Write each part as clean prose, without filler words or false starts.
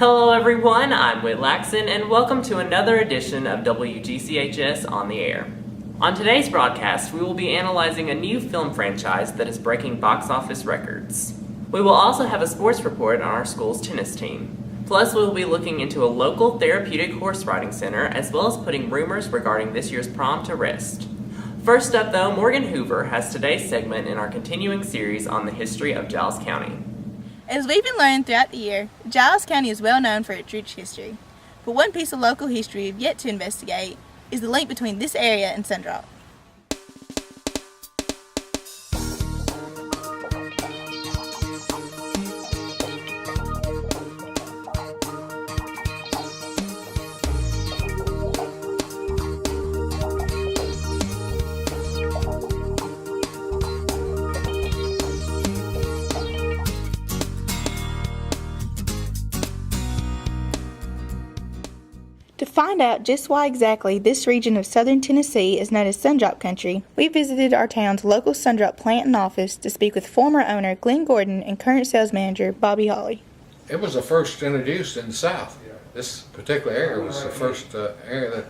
Hello everyone, I'm Whit Laxon and welcome to another edition of WGCHS on the Air. On today's broadcast, we will be analyzing a new film franchise that is breaking box office records. We will also have a sports report on our school's tennis team. Plus, we will be looking into a local therapeutic horse riding center as well as putting rumors regarding this year's prom to rest. First up though, Morgan Hoover has today's segment in our continuing series on the history of Giles County. As we've been learning throughout the year, Giles County is well known for its rich history. But one piece of local history we've yet to investigate is the link between this area and Sundrop. To find out just why exactly this region of southern Tennessee is known as Sundrop Country, we visited our town's local Sundrop plant and office to speak with former owner Glenn Gordon and current sales manager Bobby Hawley. It was the first introduced in the South. This particular area was the first area that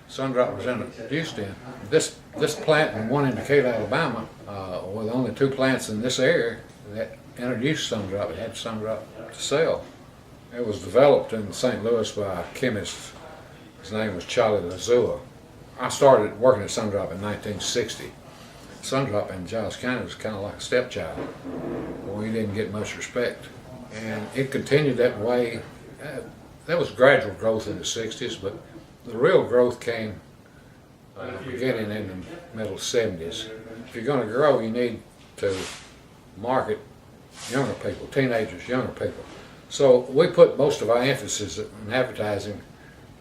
Sundrop was introduced in. This plant and one in Decatur, Alabama, were the only two plants in this area that introduced Sundrop. It had Sundrop to sell. It was developed in St. Louis by a chemist. His name was Charlie Lazua. I started working at Sundrop in 1960. Sundrop in Giles County was kind of like a stepchild. We didn't get much respect. And it continued that way. There was gradual growth in the 60s, but the real growth came beginning in the middle 70s. If you're going to grow, you need to market younger people, teenagers, younger people. So we put most of our emphasis in advertising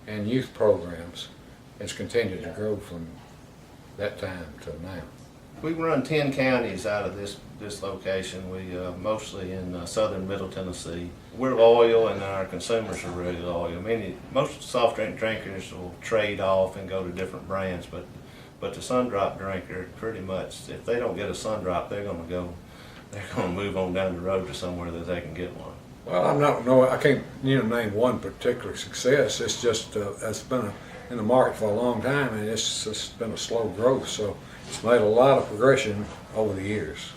and youth programs. It's continued to grow from that time to now. We run 10 counties out of this location. We mostly in southern Middle Tennessee. We're loyal and our consumers are really loyal. Most soft drink drinkers will trade off and go to different brands, but the Sundrop drinker, pretty much, if they don't get a Sundrop, they're going to move on down the road to somewhere that they can get one. Well, I can't name one particular success. It's just it's been in the market for a long time, and it's just been a slow growth. So it's made a lot of progression over the years.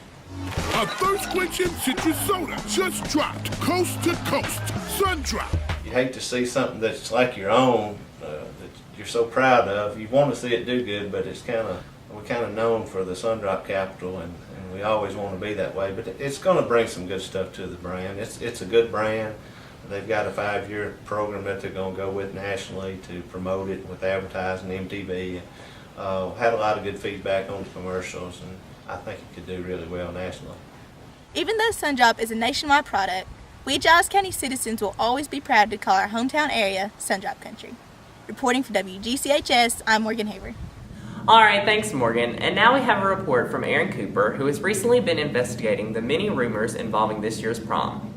A thirst-quenching citrus soda just dropped coast to coast. Sundrop. You hate to see something that's like your own that you're so proud of. You want to see it do good, but we're kind of known for the Sundrop capital, and we always want to be that way. But it's going to bring some good stuff to the brand. It's a good brand. They've got a 5-year program that they're going to go with nationally to promote it with advertising, MTV. Had a lot of good feedback on the commercials, and I think it could do really well nationally. Even though Sundrop is a nationwide product, we Giles County citizens will always be proud to call our hometown area Sundrop Country. Reporting for WGCHS, I'm Morgan Hoover. Alright, thanks Morgan. And now we have a report from Aaron Cooper, who has recently been investigating the many rumors involving this year's prom.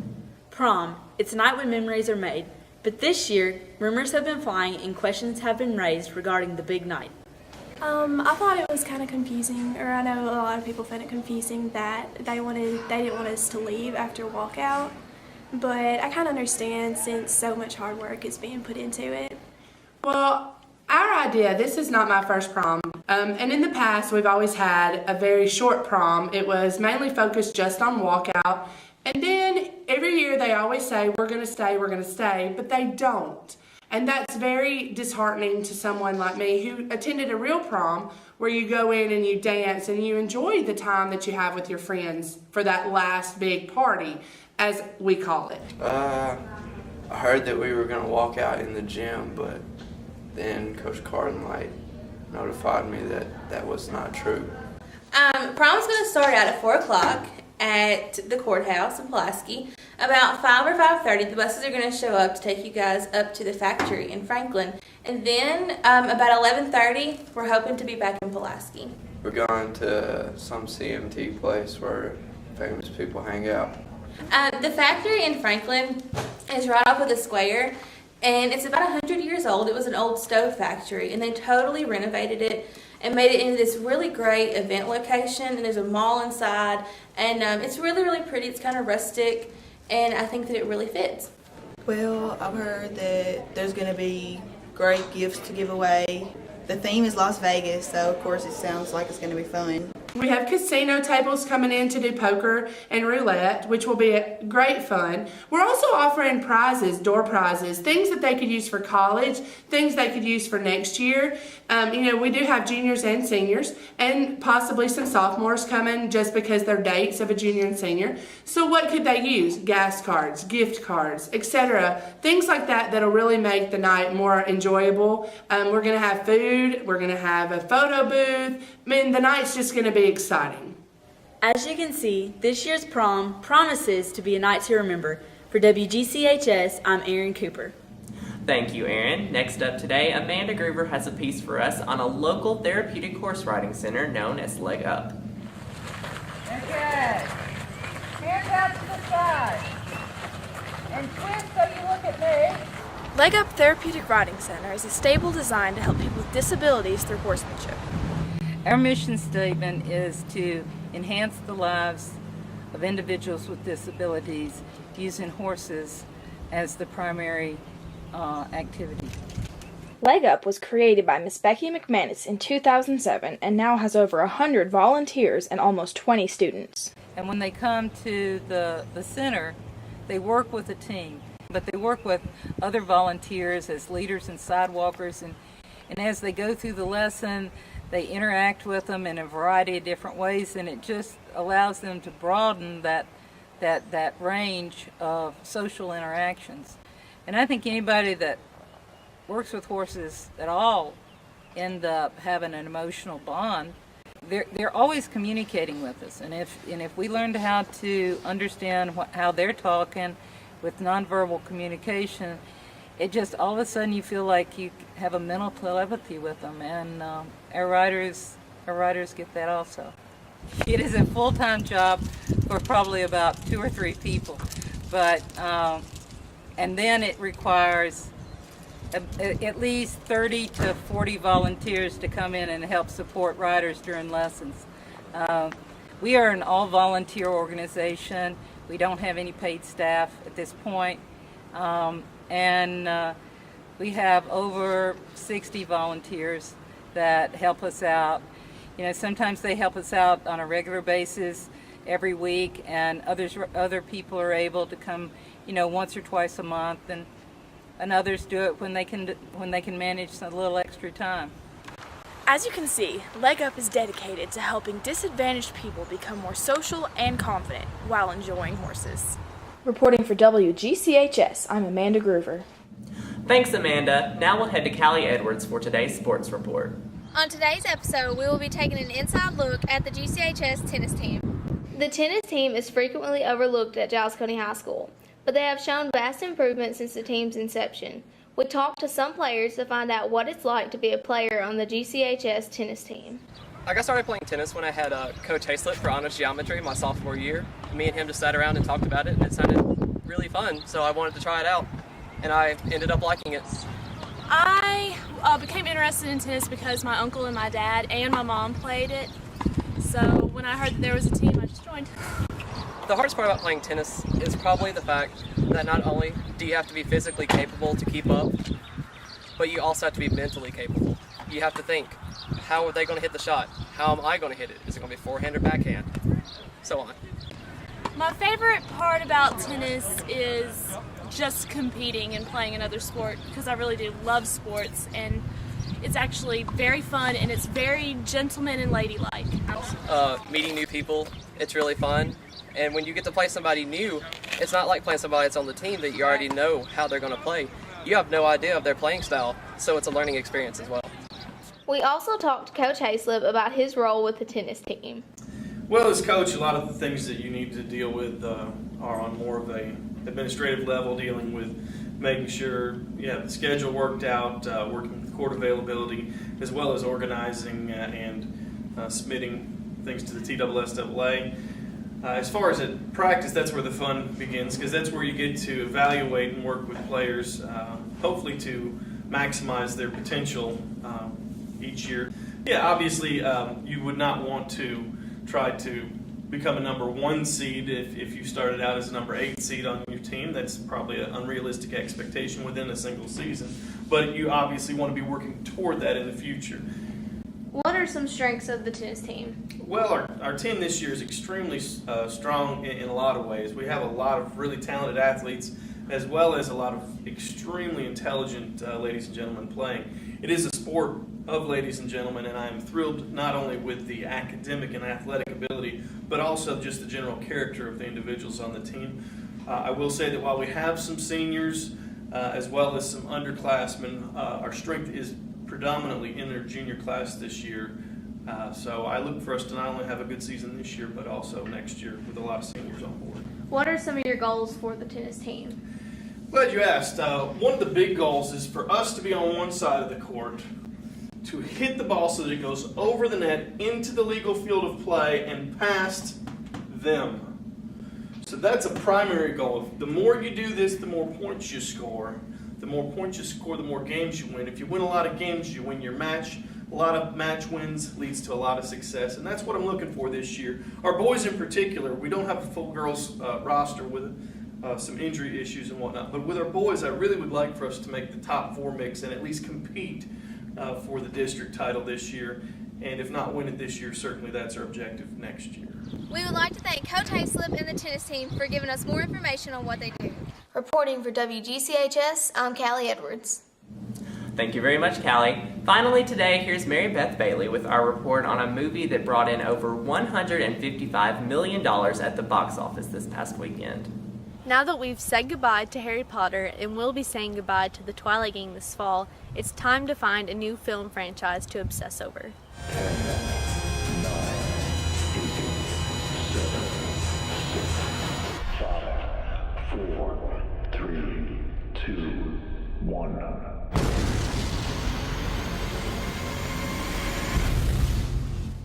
Prom. It's a night when memories are made. But this year, rumors have been flying and questions have been raised regarding the big night. I thought it was kind of confusing, or I know a lot of people found it confusing that they didn't want us to leave after walkout. But I kind of understand since so much hard work is being put into it. Well, our idea, this is not my first prom, and in the past we've always had a very short prom. It was mainly focused just on walkout, and then every year they always say, we're going to stay, but they don't. And that's very disheartening to someone like me who attended a real prom where you go in and you dance and you enjoy the time that you have with your friends for that last big party, as we call it. I heard that we were going to walk out in the gym, but then Coach Cardinlight notified me that that was not true. Prom's going to start out at 4 o'clock at the courthouse in Pulaski. About 5 or 5:30, the buses are going to show up to take you guys up to the factory in Franklin. And then about 11:30, we're hoping to be back in Pulaski. We're going to some CMT place where famous people hang out. The factory in Franklin is right off of the square, and it's about 100 years old. It was an old stove factory, and they totally renovated it and made it into this really great event location, and there's a mall inside, and it's really, really pretty. It's kind of rustic, and I think that it really fits. Well, I've heard that there's going to be great gifts to give away. The theme is Las Vegas, so of course it sounds like it's going to be fun. We have casino tables coming in to do poker and roulette, which will be great fun. We're also offering prizes, door prizes, things that they could use for college, things they could use for next year. We do have juniors and seniors, and possibly some sophomores coming just because they're dates of a junior and senior. So what could they use? Gas cards, gift cards, etc. Things like that that'll really make the night more enjoyable. We're going to have food. We're going to have a photo booth. I mean, the night's just going to be exciting. As you can see, this year's prom promises to be a night to remember. For WGCHS, I'm Erin Cooper. Thank you, Erin. Next up today, Amanda Groover has a piece for us on a local therapeutic horse riding center known as Leg Up. Okay. Hands out to the side. And twist so you look at me. Leg Up Therapeutic Riding Center is a stable designed to help people with disabilities through horsemanship. Our mission statement is to enhance the lives of individuals with disabilities using horses as the primary activity. Leg Up was created by Miss Becky McManus in 2007 and now has over 100 volunteers and almost 20 students. And when they come to the center, they work with a team, but they work with other volunteers as leaders and sidewalkers, and as they go through the lesson, they interact with them in a variety of different ways, and it just allows them to broaden that range of social interactions. And I think anybody that works with horses at all end up having an emotional bond. They're always communicating with us, and if we learned how to understand how they're talking with nonverbal communication, it just all of a sudden you feel like you have a mental telepathy with them, and our riders get that also. It is a full-time job for probably about 2 or 3 people, but and then it requires at least 30 to 40 volunteers to come in and help support riders during lessons. We are an all-volunteer organization. We don't have any paid staff at this point, and we have over 60 volunteers that help us out. Sometimes they help us out on a regular basis every week, and other people are able to come, once or twice a month, and others do it when they can manage a little extra time. As you can see, Leg Up is dedicated to helping disadvantaged people become more social and confident while enjoying horses. Reporting for WGCHS, I'm Amanda Groover. Thanks, Amanda. Now we'll head to Callie Edwards for today's sports report. On today's episode, we will be taking an inside look at the GCHS tennis team. The tennis team is frequently overlooked at Giles County High School, but they have shown vast improvement since the team's inception. We talked to some players to find out what it's like to be a player on the GCHS tennis team. I got started playing tennis when I had Coach Hayslip for honors geometry my sophomore year. Me and him just sat around and talked about it, and it sounded really fun, so I wanted to try it out, and I ended up liking it. I became interested in tennis because my uncle and my dad and my mom played it, so when I heard that there was a team, I just joined. The hardest part about playing tennis is probably the fact that not only do you have to be physically capable to keep up, but you also have to be mentally capable. You have to think, how are they going to hit the shot? How am I going to hit it? Is it going to be forehand or backhand? So on. My favorite part about tennis is just competing and playing another sport, because I really do love sports, and it's actually very fun and it's very gentleman and ladylike. Meeting new people, it's really fun. And when you get to play somebody new, it's not like playing somebody that's on the team that you already know how they're going to play. You have no idea of their playing style, so it's a learning experience as well. We also talked to Coach Hayslip about his role with the tennis team. Well, as coach, a lot of the things that you need to deal with are on more of a administrative level, dealing with making sure you have the schedule worked out, working with court availability, as well as organizing and submitting things to the TSSAA. As far as at practice, that's where the fun begins, because that's where you get to evaluate and work with players, hopefully to maximize their potential each year. Yeah, obviously you would not want to try to become a number 1 seed if you started out as a number 8 seed on your team. That's probably an unrealistic expectation within a single season. But you obviously want to be working toward that in the future. What are some strengths of the tennis team? Well, our team this year is extremely strong in a lot of ways. We have a lot of really talented athletes, as well as a lot of extremely intelligent ladies and gentlemen playing. It is a sport of ladies and gentlemen, and I am thrilled not only with the academic and athletic ability, but also just the general character of the individuals on the team. I will say that while we have some seniors, as well as some underclassmen, our strength is predominantly in their junior class this year. So I look for us to not only have a good season this year, but also next year with a lot of seniors on board. What are some of your goals for the tennis team? Glad you asked. One of the big goals is for us to be on one side of the court, to hit the ball so that it goes over the net into the legal field of play and past them. So that's a primary goal. The more you do this, the more points you score. The more points you score, the more games you win. If you win a lot of games, you win your match. A lot of match wins leads to a lot of success, and that's what I'm looking for this year. Our boys in particular, we don't have a full girls roster with some injury issues and whatnot, but with our boys, I really would like for us to make the top 4 mix and at least compete for the district title this year. And if not win it this year, certainly that's our objective next year. We would like to thank Coach Hayslip and the tennis team for giving us more information on what they do. Reporting for WGCHS, I'm Callie Edwards. Thank you very much, Callie. Finally today, here's Mary Beth Bailey with our report on a movie that brought in over $155 million at the box office this past weekend. Now that we've said goodbye to Harry Potter and will be saying goodbye to the Twilight Game this fall, it's time to find a new film franchise to obsess over. 10, 9, 8, 7, 6, 5, 4, 3, 2, 1.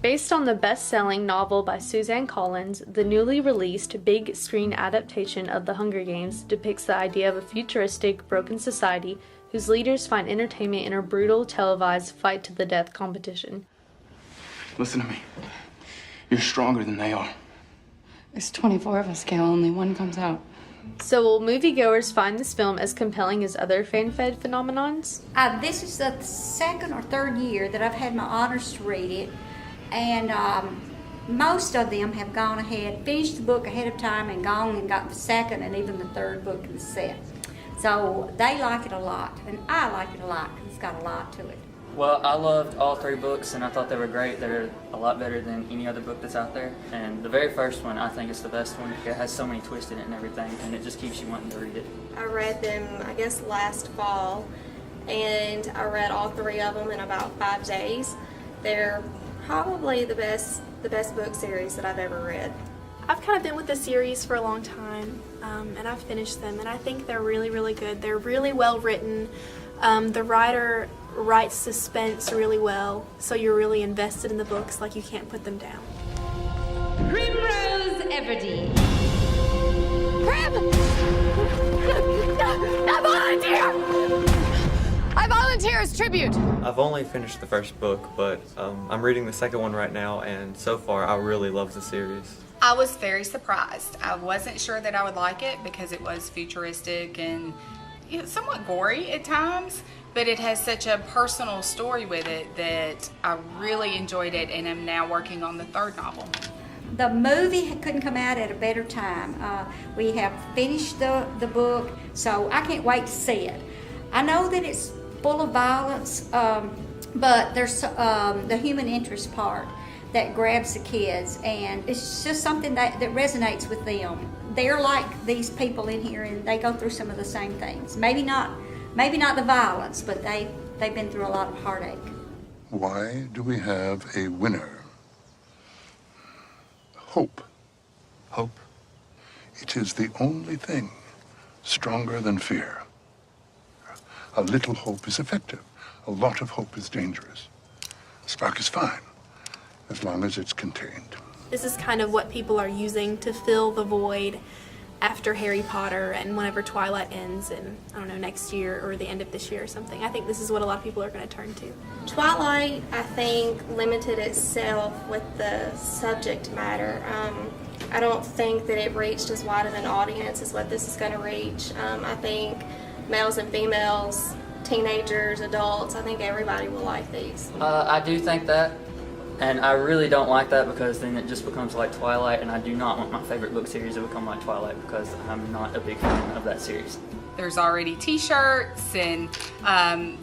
Based on the best-selling novel by Suzanne Collins, the newly released big screen adaptation of The Hunger Games depicts the idea of a futuristic, broken society whose leaders find entertainment in a brutal, televised fight-to-the-death competition. Listen to me. You're stronger than they are. There's 24 of us, Cal. Only one comes out. So will moviegoers find this film as compelling as other fan-fed phenomenons? This is the second or third year that I've had my honors to read it. And most of them have gone ahead, finished the book ahead of time and gone and got the second and even the third book in the set. So they like it a lot, and I like it a lot because it's got a lot to it. Well, I loved all 3 books, and I thought they were great. They're a lot better than any other book that's out there. And the very first one, I think, is the best one. It has so many twists in it and everything, and it just keeps you wanting to read it. I read them, I guess, last fall, and I read all 3 of them in about 5 days. They're probably the best book series that I've ever read. I've kind of been with the series for a long time, and I've finished them, and I think they're really, really good. They're really well written. The writer writes suspense really well, so you're really invested in the books, like you can't put them down. Primrose Everdeen. I volunteer as tribute! I've only finished the first book, but I'm reading the second one right now, and so far I really love the series. I was very surprised. I wasn't sure that I would like it because it was futuristic and somewhat gory at times, but it has such a personal story with it that I really enjoyed it, and am now working on the 3rd novel. The movie couldn't come out at a better time. We have finished the book, so I can't wait to see it. I know that it's full of violence, but there's the human interest part that grabs the kids, and it's just something that resonates with them. They're like these people in here, and they go through some of the same things. Maybe not the violence, but they've been through a lot of heartache. Why do we have a winner? Hope. Hope? It is the only thing stronger than fear. A little hope is effective. A lot of hope is dangerous. A spark is fine, as long as it's contained. This is kind of what people are using to fill the void after Harry Potter and whenever Twilight ends in, I don't know, next year or the end of this year or something. I think this is what a lot of people are going to turn to. Twilight, I think, limited itself with the subject matter. I don't think that it reached as wide of an audience as what this is going to reach. I think males and females, teenagers, adults, I think everybody will like these. I do think that, and I really don't like that because then it just becomes like Twilight, and I do not want my favorite book series to become like Twilight because I'm not a big fan of that series. There's already t-shirts, and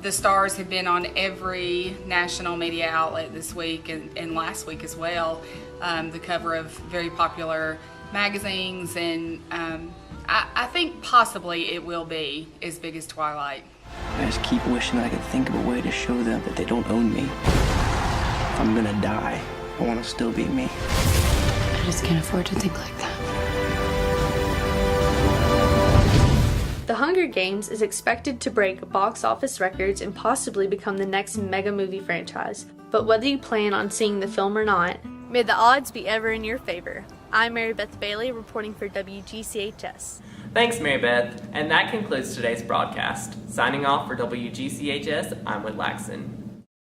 the stars have been on every national media outlet this week and last week as well. The cover of very popular magazines, and I think possibly it will be as big as Twilight. I just keep wishing I could think of a way to show them that they don't own me. If I'm gonna die, I want to still be me. I just can't afford to think like that. The Hunger Games is expected to break box office records and possibly become the next mega movie franchise. But whether you plan on seeing the film or not, may the odds be ever in your favor. I'm Mary Beth Bailey reporting for WGCHS. Thanks, Mary Beth. And that concludes today's broadcast. Signing off for WGCHS, I'm Whit Laxon.